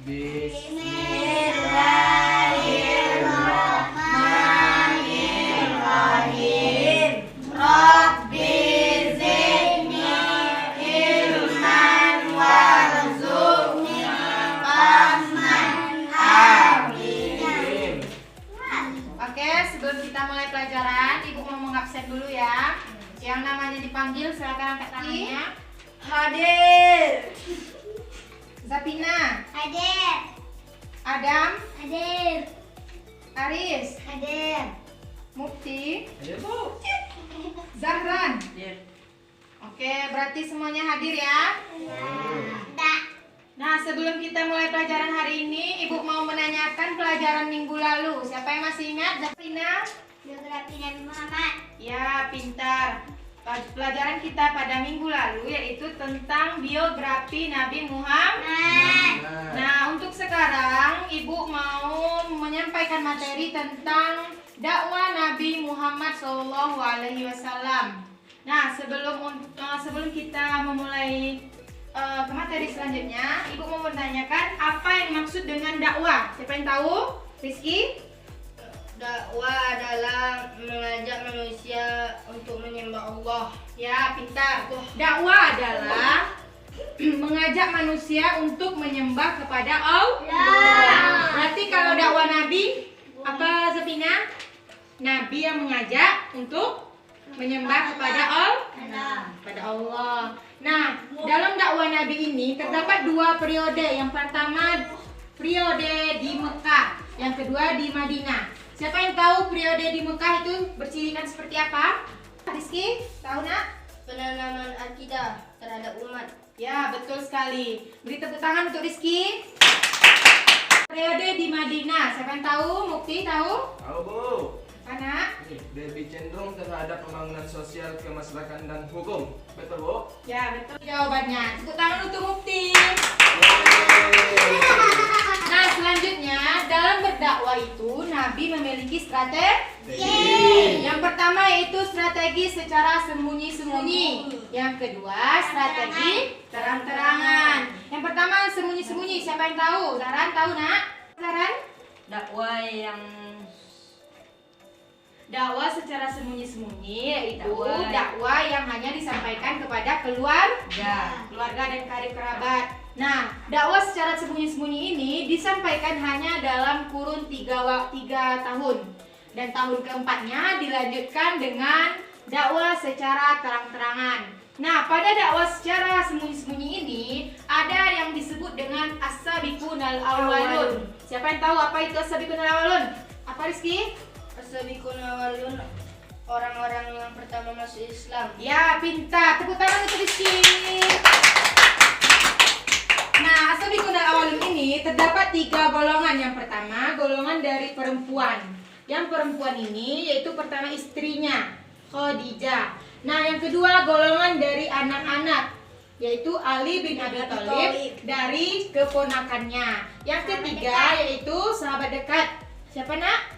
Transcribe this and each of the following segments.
Bismillahirrahmanirrahim. Rabbi zidni ilman warzuqni fahman. Amin. Oke, sebelum kita mulai pelajaran, Ibu mau mengabsen dulu ya. Yang namanya dipanggil silakan angkat tangannya. Hadir. Zapina. Hadir. Adam. Hadir. Aris. Hadir. Mukti. Hadir, Bu. Zahran. Hadir. Oke, berarti semuanya hadir ya. Tak. Nah, sebelum kita mulai pelajaran hari ini, Ibu mau menanyakan pelajaran minggu lalu. Siapa yang masih ingat? Zapina? Biografi Nabi Muhammad. Ya, pintar. Pelajaran kita pada minggu lalu yaitu tentang biografi Nabi Muhammad. Nah, untuk sekarang Ibu mau menyampaikan materi tentang dakwah Nabi Muhammad SAW. Nah, sebelum kita memulai ke materi selanjutnya, Ibu mau menanyakan apa yang maksud dengan dakwah. Siapa yang tahu? Rizky? Dakwah adalah mengajak manusia untuk menyembah Allah. Ya, pintar. Dakwah adalah mengajak manusia untuk menyembah kepada Allah. Berarti kalau dakwah Nabi, apa Zapina? Nabi yang mengajak untuk menyembah kepada Allah. Nah, dalam dakwah Nabi ini terdapat dua periode. Yang pertama periode di Mekah, yang kedua di Madinah. Siapa yang tahu periode di Mekah itu bercirikan seperti apa? Rizky, tahu nak? Penanaman akidah terhadap umat. Ya, betul sekali. Beri tepuk tangan untuk Rizky. Periode di Madinah, siapa yang tahu? Mukti tahu? Tahu, Bu. Mana? Lebih cenderung terhadap pembangunan sosial, kemasyarakatan dan hukum. Betul, Bu? Ya, betul jawabannya. Tepuk tangan untuk Mukti. Nah, selanjutnya dalam berdakwah itu Nabi memiliki strategi. Yang pertama yaitu strategi secara sembunyi-sembunyi. Yang kedua strategi terang-terangan. Yang pertama sembunyi-sembunyi. Siapa yang tahu? Zaran tahu nak? Zaran? Dakwah secara sembunyi-sembunyi yaitu dakwah yang hanya disampaikan kepada keluarga dan karib kerabat. Nah, dakwah secara sembunyi-sembunyi ini disampaikan hanya dalam kurun 3 tahun. Dan tahun keempatnya dilanjutkan dengan dakwah secara terang-terangan. Nah, pada dakwah secara sembunyi-sembunyi ini ada yang disebut dengan as-sabiqunal awwalun. Siapa yang tahu apa itu as-sabiqunal awwalun? Apa Rizky? As-sabiqun awwalun, orang-orang yang pertama masuk Islam. Ya, pintar. Tepuk tangan untuk Rizky. Nah, as-sabiqunal awwalun ini terdapat 3 golongan. Yang pertama, golongan dari perempuan. Yang perempuan ini yaitu pertama istrinya, Khadijah. Nah, yang kedua golongan dari anak-anak, yaitu Ali bin Abi Thalib dari keponakannya. Yang ketiga yaitu sahabat dekat. Siapa nak?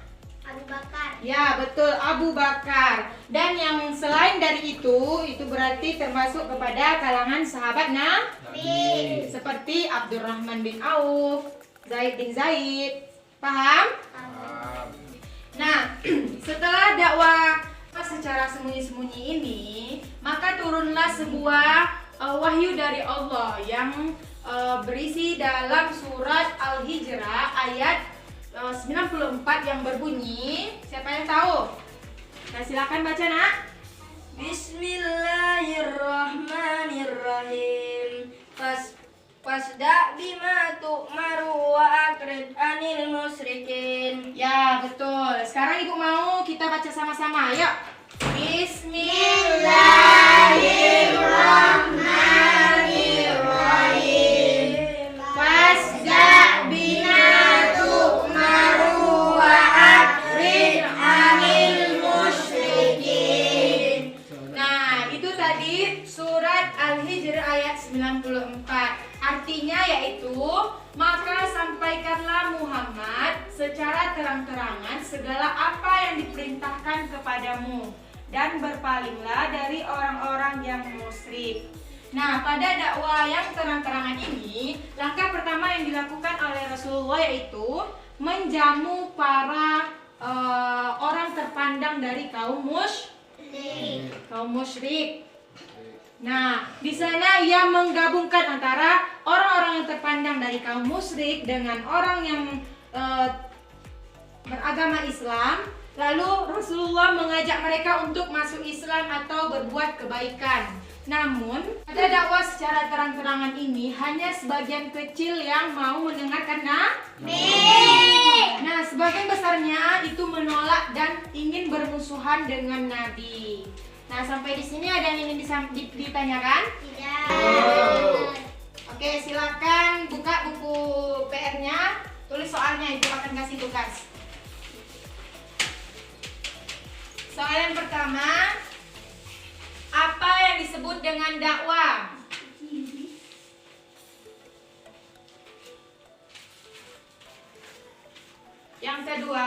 Abu Bakar. Ya, betul, Abu Bakar. Dan yang selain dari itu berarti termasuk kepada kalangan sahabat Nabi. Seperti Abdurrahman bin Auf, Zaid bin Zaid. Paham? Nah, setelah dakwah secara sembunyi-sembunyi ini, maka turunlah sebuah wahyu dari Allah yang berisi dalam surat Al-Hijrah ayat 94 yang berbunyi, siapa yang tahu? Nah, silakan baca nak. Bismillahirrahmanirrahim. Fasda bima tu'maru wa akrid anil musyrikin. Ya, betul. Sekarang Ibu mau kita baca sama-sama. Yuk. Bismillahirrahmanirrahim. Fasda bima tu'maru wa akrid anil musyrikin. Nah, itu tadi surat Al-Hijr ayat 94. Artinya yaitu, maka sampaikanlah Muhammad secara terang-terangan segala apa yang diperintahkan kepadamu, dan berpalinglah dari orang-orang yang musyrik. Nah, pada dakwah yang terang-terangan ini, langkah pertama yang dilakukan oleh Rasulullah yaitu menjamu para orang terpandang dari kaum musyrik. Nah, di sana ia menggabungkan antara orang-orang yang terpandang dari kaum musyrik dengan orang yang beragama Islam. Lalu Rasulullah mengajak mereka untuk masuk Islam atau berbuat kebaikan. Namun, pada dakwah secara terang-terangan ini hanya sebagian kecil yang mau mendengarkan Nah, sebagian besarnya itu menolak dan ingin bermusuhan dengan Nabi. Nah, sampai di sini ada yang ingin ditanyakan? Tidak. Oke, silakan buka buku PR-nya, tulis soalnya, itu akan kasih tugas. Soal yang pertama, apa yang disebut dengan dakwah? Yang kedua,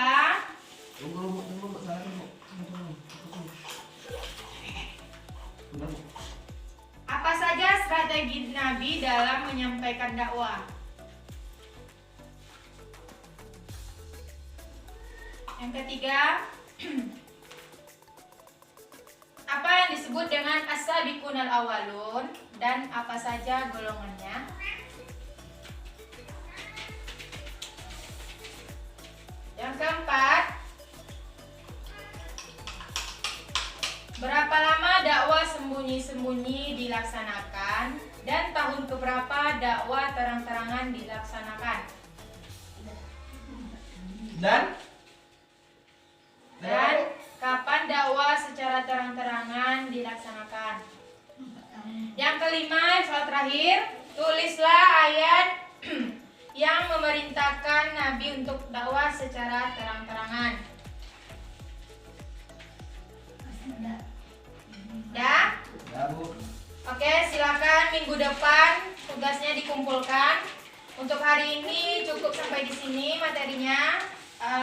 apa saja strategi Nabi dalam menyampaikan dakwah? Yang ketiga, apa yang disebut dengan as-sabiqunal awwalun dan apa saja golongannya? Yang keempat, berapa lama dakwah sembunyi-sembunyi dilaksanakan dan tahun keberapa dakwah terang-terangan dilaksanakan? Dan kapan dakwah secara terang-terangan dilaksanakan? Yang kelima, soal terakhir, tulislah ayat yang memerintahkan Nabi untuk dakwah secara terang-terangan. Ya? Oke, silakan minggu depan tugasnya dikumpulkan. Untuk hari ini cukup sampai di sini materinya.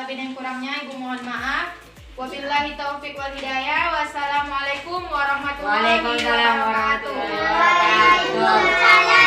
Lebih dan kurangnya Ibu mohon maaf. Wabillahi taufiq wal hidayah. Wassalamualaikum warahmatullahi wabarakatuh. Waalaikumsalam.